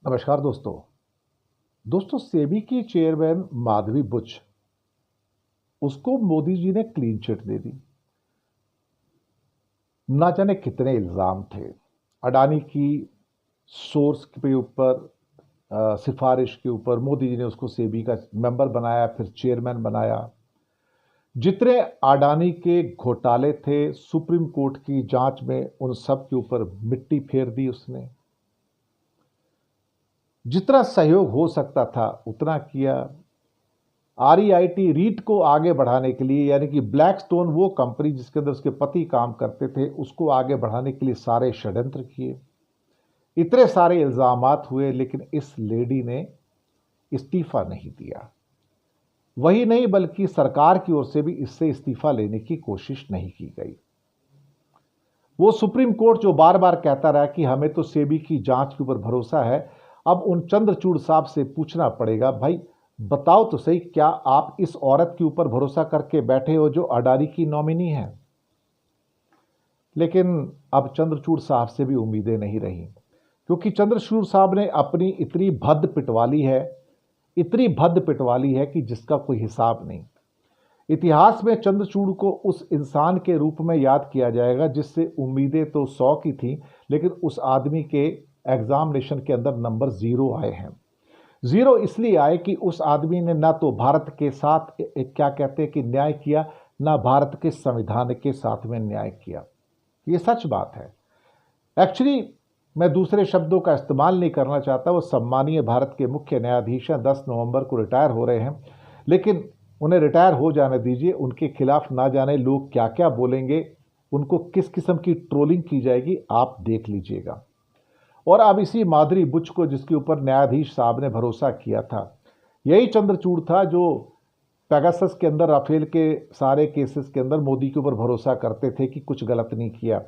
नमस्कार दोस्तों सेबी की चेयरमैन माधवी बुच, उसको मोदी जी ने क्लीन चिट दे दी। ना जाने कितने इल्जाम थे अडानी की सोर्स के ऊपर, सिफारिश के ऊपर। मोदी जी ने उसको सेबी का मेंबर बनाया, फिर चेयरमैन बनाया। जितने अडानी के घोटाले थे सुप्रीम कोर्ट की जांच में, उन सब के ऊपर मिट्टी फेर दी उसने। जितना सहयोग हो सकता था उतना किया। आरईआईटी रीट को आगे बढ़ाने के लिए, यानी कि ब्लैकस्टोन, वो कंपनी जिसके अंदर उसके पति काम करते थे, उसको आगे बढ़ाने के लिए सारे षड्यंत्र किए। इतने सारे इल्जामात हुए, लेकिन इस लेडी ने इस्तीफा नहीं दिया। वही नहीं, बल्कि सरकार की ओर से भी इससे इस्तीफा लेने की कोशिश नहीं की गई। वो सुप्रीम कोर्ट जो बार बार कहता रहा कि हमें तो सेबी की जांच के ऊपर भरोसा है, अब उन चंद्रचूड़ साहब से पूछना पड़ेगा, भाई बताओ तो सही, क्या आप इस औरत के ऊपर भरोसा करके बैठे हो जो अडानी की नॉमिनी है? लेकिन अब चंद्रचूड़ साहब से भी उम्मीदें नहीं रही, क्योंकि चंद्रचूड़ साहब ने अपनी इतनी भद्द पिटवाली है, इतनी भद्द पिटवाली है कि जिसका कोई हिसाब नहीं। इतिहास में चंद्रचूड़ को उस इंसान के रूप में याद किया जाएगा जिससे उम्मीदें तो 100 की थी, लेकिन उस आदमी के एग्जामिनेशन के अंदर नंबर 0 आए हैं। 0 इसलिए आए कि उस आदमी ने ना तो भारत के साथ क्या कहते हैं कि न्याय किया, ना भारत के संविधान के साथ में न्याय किया। ये सच बात है। एक्चुअली मैं दूसरे शब्दों का इस्तेमाल नहीं करना चाहता। वो सम्मानीय भारत के मुख्य न्यायाधीश हैं, 10 नवंबर को रिटायर हो रहे हैं, लेकिन उन्हें रिटायर हो जाने दीजिए। उनके खिलाफ ना जाने लोग क्या क्या बोलेंगे, उनको किस किस्म की ट्रोलिंग की जाएगी, आप देख लीजिएगा। और अब इसी माधुरी बुच को, जिसके ऊपर न्यायाधीश साहब ने भरोसा किया था, यही चंद्रचूड़ था जो पेगासस के अंदर, राफेल के सारे केसेस के अंदर मोदी के ऊपर भरोसा करते थे कि कुछ गलत नहीं किया।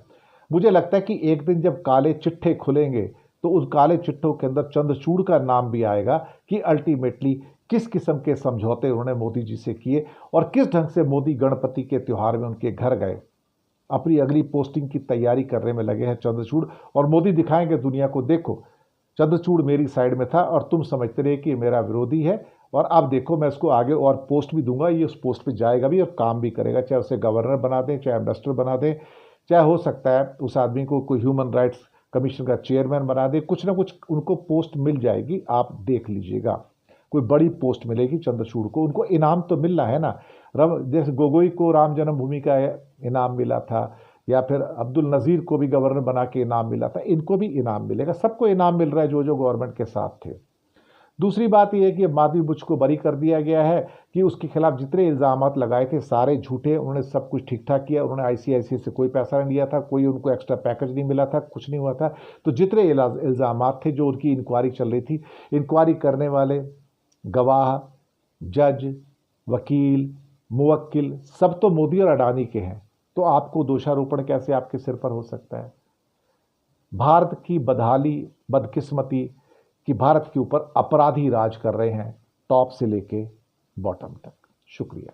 मुझे लगता है कि एक दिन जब काले चिट्ठे खुलेंगे तो उस काले चिट्ठों के अंदर चंद्रचूड़ का नाम भी आएगा कि अल्टीमेटली किस किस्म के समझौते उन्होंने मोदी जी से किए और किस ढंग से मोदी गणपति के त्यौहार में उनके घर गए। अपनी अगली पोस्टिंग की तैयारी करने में लगे हैं चंद्रचूड़, और मोदी दिखाएंगे दुनिया को, देखो चंद्रचूड़ मेरी साइड में था और तुम समझते रहे कि मेरा विरोधी है, और अब देखो मैं इसको आगे और पोस्ट भी दूंगा, ये उस पोस्ट पे जाएगा भी और काम भी करेगा। चाहे उसे गवर्नर बना दें, चाहे एम्बेसडर बना दें, चाहे हो सकता है उस आदमी को कोई ह्यूमन राइट्स कमीशन का चेयरमैन बना दे, कुछ ना कुछ उनको पोस्ट मिल जाएगी। आप देख लीजिएगा, कोई बड़ी पोस्ट मिलेगी चंद्रचूड़ को। उनको इनाम तो मिल रहा है ना, जैसे गोगोई को राम जन्मभूमि का इनाम मिला था, या फिर अब्दुल नज़ीर को भी गवर्नर बना के इनाम मिला था, इनको भी इनाम मिलेगा। सबको इनाम मिल रहा है जो जो गवर्नमेंट के साथ थे। दूसरी बात यह है कि माधवी बुच को बरी कर दिया गया है कि उसके खिलाफ जितने इल्जामात लगाए थे सारे झूठे। उन्होंने सब कुछ ठीक ठाक किया। उन्होंने आईसीआईसीआई से कोई पैसा नहीं लिया था, कोई उनको एक्स्ट्रा पैकेज नहीं मिला था, कुछ नहीं हुआ था। तो जितने इल्जामात थे, जो उनकी इंक्वायरी चल रही थी, इंक्वायरी करने वाले गवाह, जज, वकील, मुवक्किल, सब तो मोदी और अडानी के हैं। तो आपको दोषारोपण कैसे आपके सिर पर हो सकता है? भारत की बदहाली, बदकिस्मती कि भारत के ऊपर अपराधी राज कर रहे हैं, टॉप से लेके बॉटम तक। शुक्रिया।